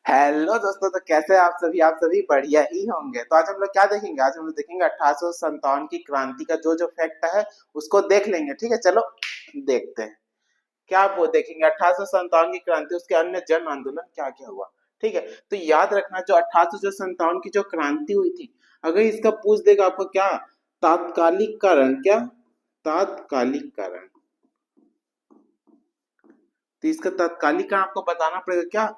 Hello दोस्तों, तो कैसे हैं आप सभी बढ़िया ही होंगे। तो आज हम लोग क्या देखेंगे? आज हम लोग देखेंगे 1857 की क्रांति का जो जो फैक्ट है उसको देख लेंगे। ठीक है, चलो देखते हैं। क्या वो देखेंगे 1857 की क्रांति, उसके अन्य जन आंदोलन क्या क्या हुआ। ठीक है, तो याद रखना जो 1857 की जो क्रांति हुई थी, अगर इसका पूछ देगा आपको क्या तात्कालिक कारण, क्या तात्कालिक कारण, तो इसका तात्कालिक कारण आपको बताना पड़ेगा क्या,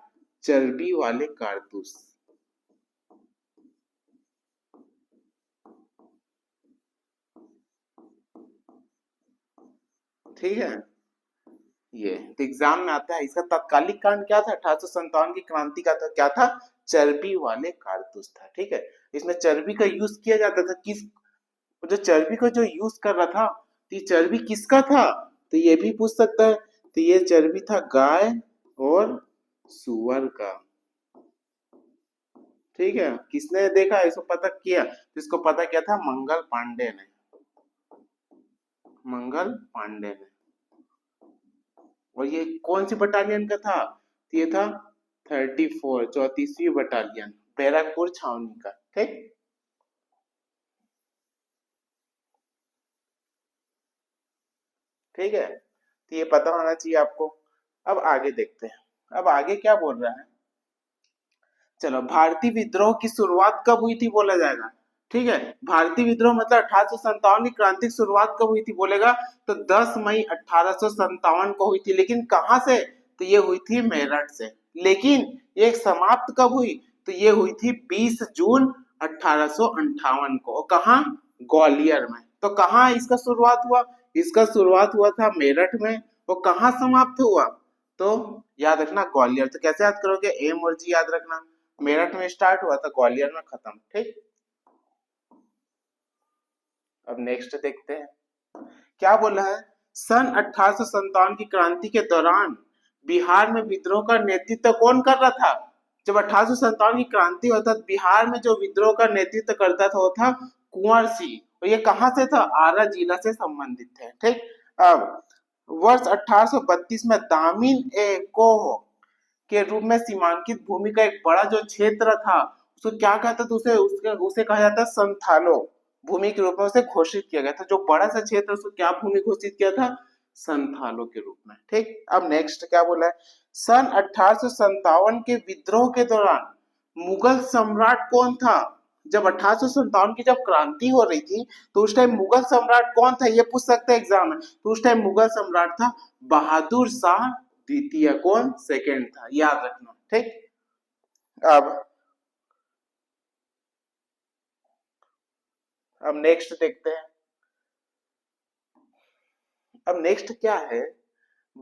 चर्बी वाले कारतूस। ठीक है, ये तो एग्जाम में आता है। इसका तात्कालिक कारण क्या था 1857 की क्रांति का? तो क्या था, चर्बी वाले कारतूस था। ठीक है, इसमें चर्बी का यूज किया जाता था। किस, जो चर्बी को जो यूज कर रहा था, तो ये चर्बी किसका था, तो ये भी पूछ सकता है। तो ये चर्बी था गाय और सुअर का। ठीक है, किसने देखा इसको पता किया, तो इसको पता किया था मंगल पांडे ने, मंगल पांडे ने। और ये कौन सी बटालियन का था, तो ये था 34 34वीं बटालियन, बैरकपुर छावनी का। ठीक, ठीक है, तो ये पता होना चाहिए आपको। अब आगे देखते हैं, अब आगे क्या बोल रहा है। चलो, भारतीय विद्रोह की शुरुआत कब हुई थी बोला जाएगा। ठीक है, भारतीय विद्रोह मतलब 1857 की क्रांति की शुरुआत कब हुई थी बोलेगा, तो 10 मई 1857 को हुई थी। लेकिन कहां से, तो ये हुई थी मेरठ से। लेकिन ये समाप्त कब हुई, तो ये हुई थी 20 जून 1858 को। और कहा, ग्वालियर में। तो कहाँ इसका शुरुआत हुआ, इसका शुरुआत हुआ था मेरठ में। वो कहाँ समाप्त हुआ, तो याद रखना ग्वालियर। तो कैसे याद करोगे, एम और जी याद रखना। मेरठ में स्टार्ट हुआ था, ग्वालियर में खत्म। ठीक, अब नेक्स्ट देखते हैं क्या बोला है। सन 1857 की क्रांति के दौरान बिहार में विद्रोह का नेतृत्व कौन कर रहा था। जब 1857 की क्रांति हुआ था, बिहार में जो विद्रोह का नेतृत्व करता था वो था कुंवर सिंह। और ये कहां से था, आरा जिला से संबंधित है। ठीक, अब वर्ष 1832 में दामिन ए कोह के रूप में सीमांकित भूमि का एक बड़ा जो क्षेत्र था, उसको क्या कहता था, उसे उसके उसे कहा जाता है संथालो भूमि के रूप में उसे घोषित किया गया था। जो बड़ा सा क्षेत्र, उसको क्या भूमि घोषित किया था, संथालो के रूप में। ठीक, अब नेक्स्ट क्या बोला है। सन 1857 के विद्रोह के दौरान मुगल सम्राट कौन था। जब 1857 की जब क्रांति हो रही थी, तो उस टाइम मुगल सम्राट कौन था, ये पूछ सकते हैं एग्जाम में। तो उस टाइम मुगल सम्राट था बहादुर शाह द्वितीय। कौन, सेकेंड था, याद रखना। ठीक, अब अब नेक्स्ट देखते हैं। अब नेक्स्ट क्या है,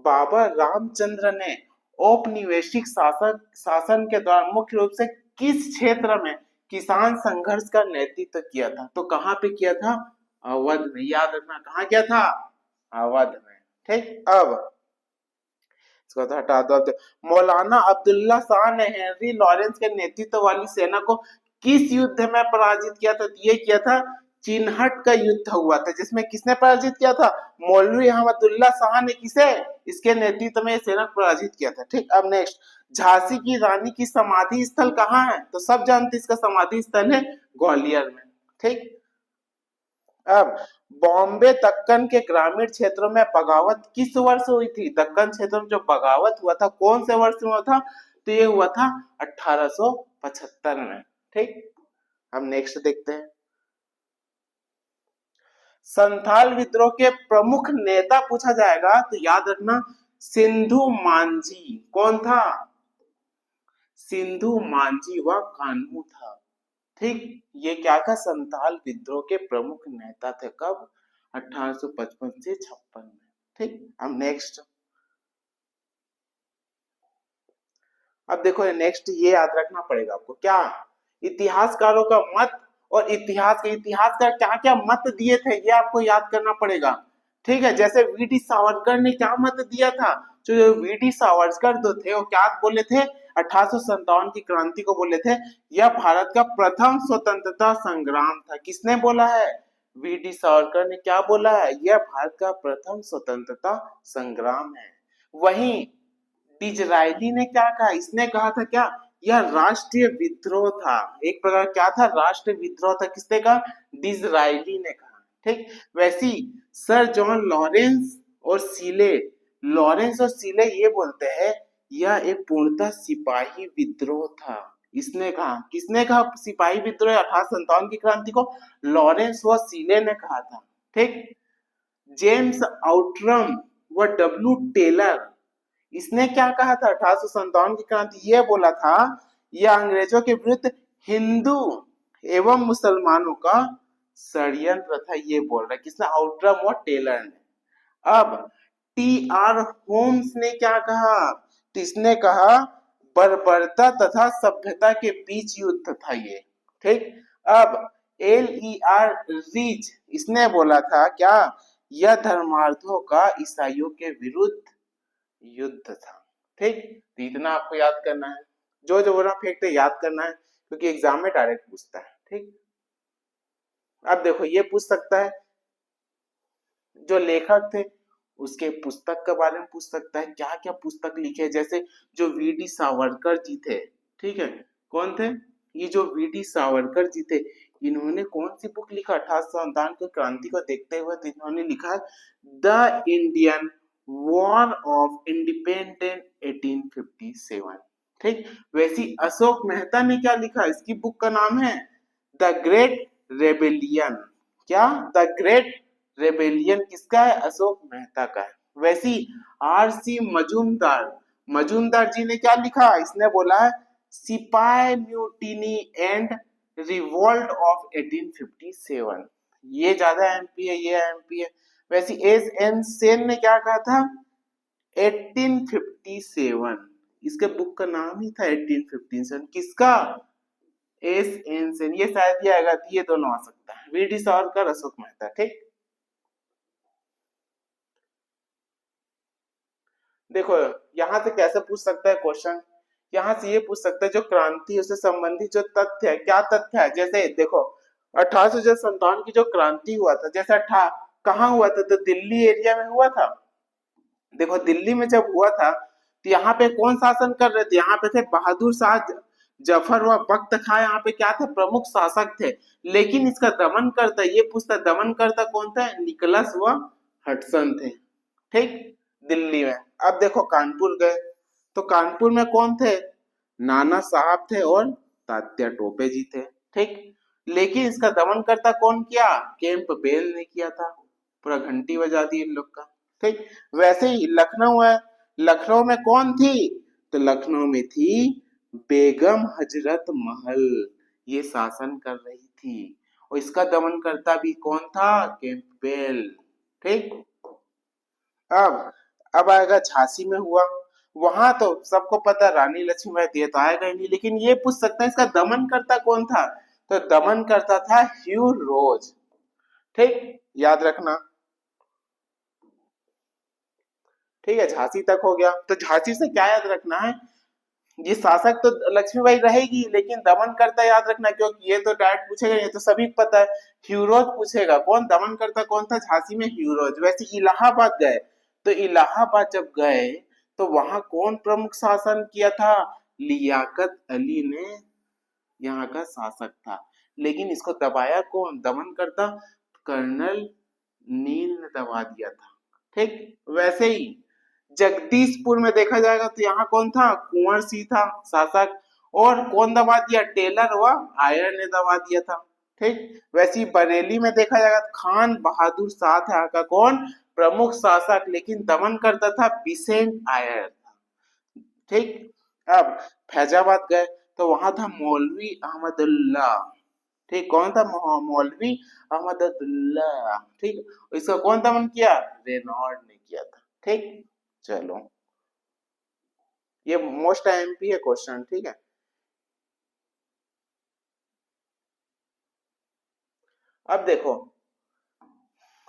बाबा रामचंद्र ने औपनिवेशिक शासन शासन के दौरान मुख्य रूप से किस क्षेत्र में किसान संघर्ष का नेतृत्व किया था। तो कहां पे किया था, अवध में। याद रखना कहां किया था, अवध में। ठीक, अब इसको तो हटा दो। अब मौलाना अब्दुल्ला शाह ने हेनरी लॉरेंस के नेतृत्व वाली सेना को किस युद्ध में पराजित किया था। ये किया था चिन्हट का युद्ध हुआ था, जिसमें किसने पराजित किया था, मौलवी अहमदुल्ला शाह ने किसे, इसके नेतृत्व में सेना को पराजित किया था। ठीक, अब नेक्स्ट, झांसी की रानी की समाधि स्थल कहाँ है, तो सब जानते इसका समाधि स्थल है ग्वालियर में। ठीक, अब बॉम्बे दक्कन के ग्रामीण क्षेत्रों में बगावत किस वर्ष हुई थी। दक्कन क्षेत्र में जो बगावत हुआ था कौन से वर्ष में हुआ था, तो ये हुआ था 1875 में। ठीक, हम नेक्स्ट देखते हैं। संथाल विद्रोह के प्रमुख नेता पूछा जाएगा, तो याद रखना सिंधु मांझी। कौन था, सिंधु मांझी व कान्हू था। ठीक, ये क्या था, संथाल विद्रोह के प्रमुख नेता थे। कब, 1855 से 56 में। ठीक, अब नेक्स्ट, अब देखो नेक्स्ट ये याद रखना पड़ेगा आपको, क्या इतिहासकारों का मत। और इतिहासकार क्या क्या मत दिए थे, ये आपको याद करना पड़ेगा। ठीक है, जैसे वीडी सावरकर ने क्या मत दिया था। जो वीडी सावरकर जो थे वो क्या बोले थे, 1857 की क्रांति को बोले थे यह भारत का प्रथम स्वतंत्रता संग्राम था। किसने बोला है, वीडी सावरकर ने क्या बोला है, यह भारत का प्रथम स्वतंत्रता संग्राम है। वहीं डिजरायली ने क्या कहा, इसने कहा था क्या, यह राष्ट्रीय विद्रोह था, एक प्रकार क्या था, राष्ट्रीय विद्रोह था। किसने कहा? डिसराइली ने कहा। ठीक, वैसी सर जॉन लॉरेंस और सीले ये बोलते हैं यह एक पूर्णतः सिपाही विद्रोह था। इसने कहा, किसने कहा सिपाही विद्रोह 1857 की क्रांति को? लॉरेंस व सीले ने कहा था। ठीक, जेम्स आउटरम व डब्ल्यू टेलर, इसने क्या कहा था 1857 की क्रांति? ये बोला था यह अंग्रेजों के विरुद्ध हिंदू एवं मुसलमानों का षड्यंत्र था, ये बोल रहा है। किसने? आउटरम और टेलर ने। अब टी आर होम्स ने क्या कहा? तो इसने कहा बर्बरता तथा सभ्यता के बीच युद्ध था ये। ठीक, अब एल ई आर रीच, इसने बोला था क्या? यह धर्मार्थों का ईसाइयों के विरुद्ध युद्ध था। ठीक, तो इतना आपको याद करना है, जो जो बोला फेंकते याद करना है, क्योंकि एग्जाम में डायरेक्ट पूछता है। ठीक, अब देखो ये पूछ सकता है जो लेखक थे उसके पुस्तक के बारे में पूछ सकता है, क्या क्या पुस्तक लिखे, जैसे जो वी डी सावरकर जी थे। ठीक है, कौन थे ये? जो वी डी सावरकर जी थे, इन्होंने कौन सी बुक लिखा 1857 की क्रांति को देखते हुए? तो इन्होंने लिखा the Indian war of independence 1857। ठीक, वैसी अशोक मेहता ने क्या लिखा? इसकी बुक का नाम है द ग्रेट रेबेलियन। क्या? द ग्रेट रेबेलियन किसका है? अशोक मेहता का है। वैसी आर सी मजूमदार जी ने क्या लिखा? इसने बोला है सिपाही म्यूटिनी एंड रिवोल्ट ऑफ 1857। ये ज्यादा एमपी है, ये एमपी है। वैसे एस एन सेन ने क्या कहा था? 1857, इसके बुक का नाम ही था 1857। किसका? S N Sen. ये शायद ये आएगा, ये दोनों आ सकता है, वी डी सावरकर, अशोक मेहता। ठीक, देखो यहाँ से कैसे पूछ सकता है क्वेश्चन? यहाँ से ये पूछ सकता है जो क्रांति उससे संबंधित जो तथ्य है, क्या तथ्य है? जैसे देखो 1857 की जो क्रांति हुआ था, जैसे कहाँ हुआ था? तो दिल्ली एरिया में हुआ था। देखो दिल्ली में जब हुआ था तो यहाँ पे कौन शासन कर रहे थे? यहाँ पे थे बहादुर शाह जफर व बख्त खां, यहाँ पे क्या थे? प्रमुख शासक थे। लेकिन इसका दमन करता, ये पूछता दमन करता कौन था? निकोलस व हडसन थे। ठीक, दिल्ली में। अब देखो कानपुर गए तो कानपुर में कौन थे? नाना साहब थे और तात्या टोपे जी थे। ठीक, लेकिन इसका दमन करता कौन किया? कैंप बेल ने किया था, पूरा घंटी बजा दी इन लोग का। ठीक, वैसे ही लखनऊ है, लखनऊ में कौन थी? तो लखनऊ में थी बेगम हजरत महल, ये शासन कर रही थी। और इसका दमन करता भी कौन था? कैंपबेल। ठीक, अब आएगा झांसी में हुआ, वहां तो सबको पता रानी लक्ष्मीबाई, ये तो आएगा ही नहीं। लेकिन ये पूछ सकता है इसका दमन करता कौन था? तो दमन करता था ह्यू रोज। ठीक, याद रखना। ठीक है, झांसी तक हो गया। तो झांसी से क्या याद रखना है? ये शासक तो लक्ष्मीबाई रहेगी, लेकिन दमन करता याद रखना, क्योंकि ये तो डायरेक्ट पूछेगा, ये तो सभी पता है। ह्यूरोज पूछेगा, कौन दमन करता कौन था झांसी में? ह्यूरोज। वैसे इलाहाबाद गए तो इलाहाबाद जब गए तो वहां कौन प्रमुख शासन किया था? लियाकत अली ने यहाँ का शासक था। लेकिन इसको दबाया कौन? दमन करता कर्नल नील ने दबा दिया था। ठीक, वैसे ही जगदीशपुर में देखा जाएगा तो यहाँ कौन था? कुंवर सिंह था शासक। और कौन दबा दिया? टेलर व आयर ने दबा दिया था। ठीक, वैसे ही बरेली में देखा जाएगा तो खान बहादुर शाह था यहाँ का कौन? प्रमुख शासक, लेकिन दमन करता था बिसेंट आयर। ठीक, अब फैजाबाद गए तो वहां था मौलवी अहमदुल्ला। ठीक, कौन था? मौलवी अहमदुल्ला। ठीक, इसका कौन दमन किया? रेनॉल्ड ने किया था। ठीक, चलो ये मोस्ट एमपी है क्वेश्चन। ठीक है, अब देखो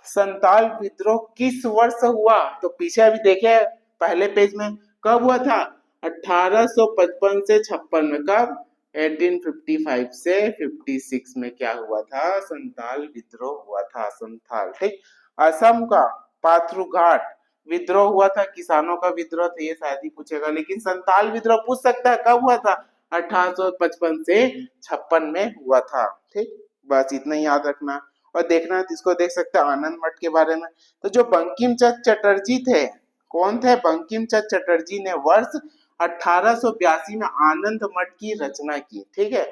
संताल विद्रोह किस वर्ष हुआ? तो पीछे अभी देखे पहले पेज में, कब हुआ था? 1855 से 56 में। कब? 1855 से 56 में क्या हुआ था? संताल विद्रोह हुआ था, संथाल। ठीक, असम का पाथरुघाट विद्रोह हुआ था, किसानों का विद्रोह था, ये शायद ही पूछेगा। लेकिन संताल विद्रोह पूछ सकता है कब हुआ था? 1855 से 56 में हुआ था। ठीक, बस इतना ही याद रखना। और देखना तो इसको देख सकते हैं आनंद मठ के बारे में। तो जो बंकिम चंद्र चटर्जी थे, कौन थे? बंकिम चंद्र चटर्जी ने वर्ष 1882 में आनंद मठ की रचना की। ठीक है,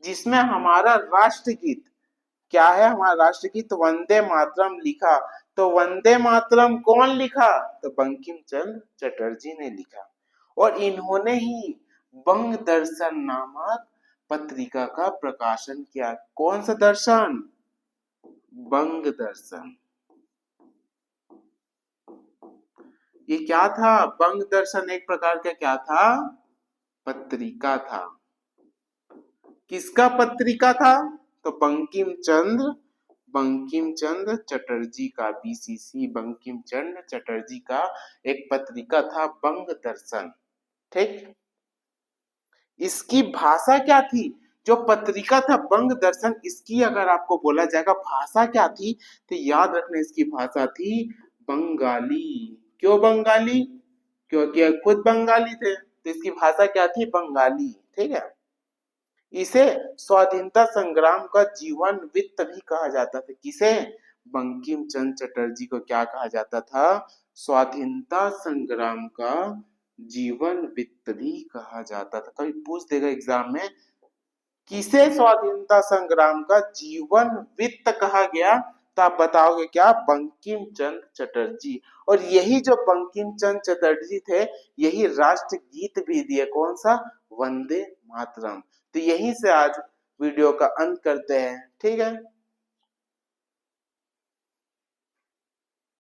जिसमें हमारा राष्ट्रगीत क्या है? हमारा राष्ट्रगीत वंदे मातरम लिखा। तो वंदे मातरम कौन लिखा? तो बंकिम चंद्र चटर्जी ने लिखा। और इन्होंने ही बंग दर्शन नामक पत्रिका का प्रकाशन किया। कौन सा दर्शन? बंग दर्शन। ये क्या था? बंग दर्शन एक प्रकार का क्या था? पत्रिका था। किसका पत्रिका था? तो बंकिम चंद्र चटर्जी का, बीसीसी बंकिम चंद्र चटर्जी का एक पत्रिका था बंग दर्शन। ठीक, इसकी भाषा क्या थी? जो पत्रिका था बंग दर्शन, इसकी अगर आपको बोला जाएगा भाषा क्या थी, तो याद रखना इसकी भाषा थी बंगाली। क्यों बंगाली? क्योंकि खुद बंगाली थे, तो इसकी भाषा क्या थी? बंगाली। ठीक है, इसे स्वाधीनता संग्राम का जीवन वृत्त भी कहा जाता था। किसे? बंकिम चंद्र चटर्जी को क्या कहा जाता था? स्वाधीनता संग्राम का जीवन वृत्त भी कहा जाता था। कभी पूछ देगा एग्जाम में, किसे स्वाधीनता संग्राम का जीवन वृत्त कहा गया, तो आप बताओगे क्या? बंकिम चंद्र चटर्जी। और यही जो बंकिम चंद्र चटर्जी थे, यही राष्ट्र गीत भी दिए। कौन सा? वंदे मातरम। तो यहीं से आज वीडियो का अंत करते हैं। ठीक है।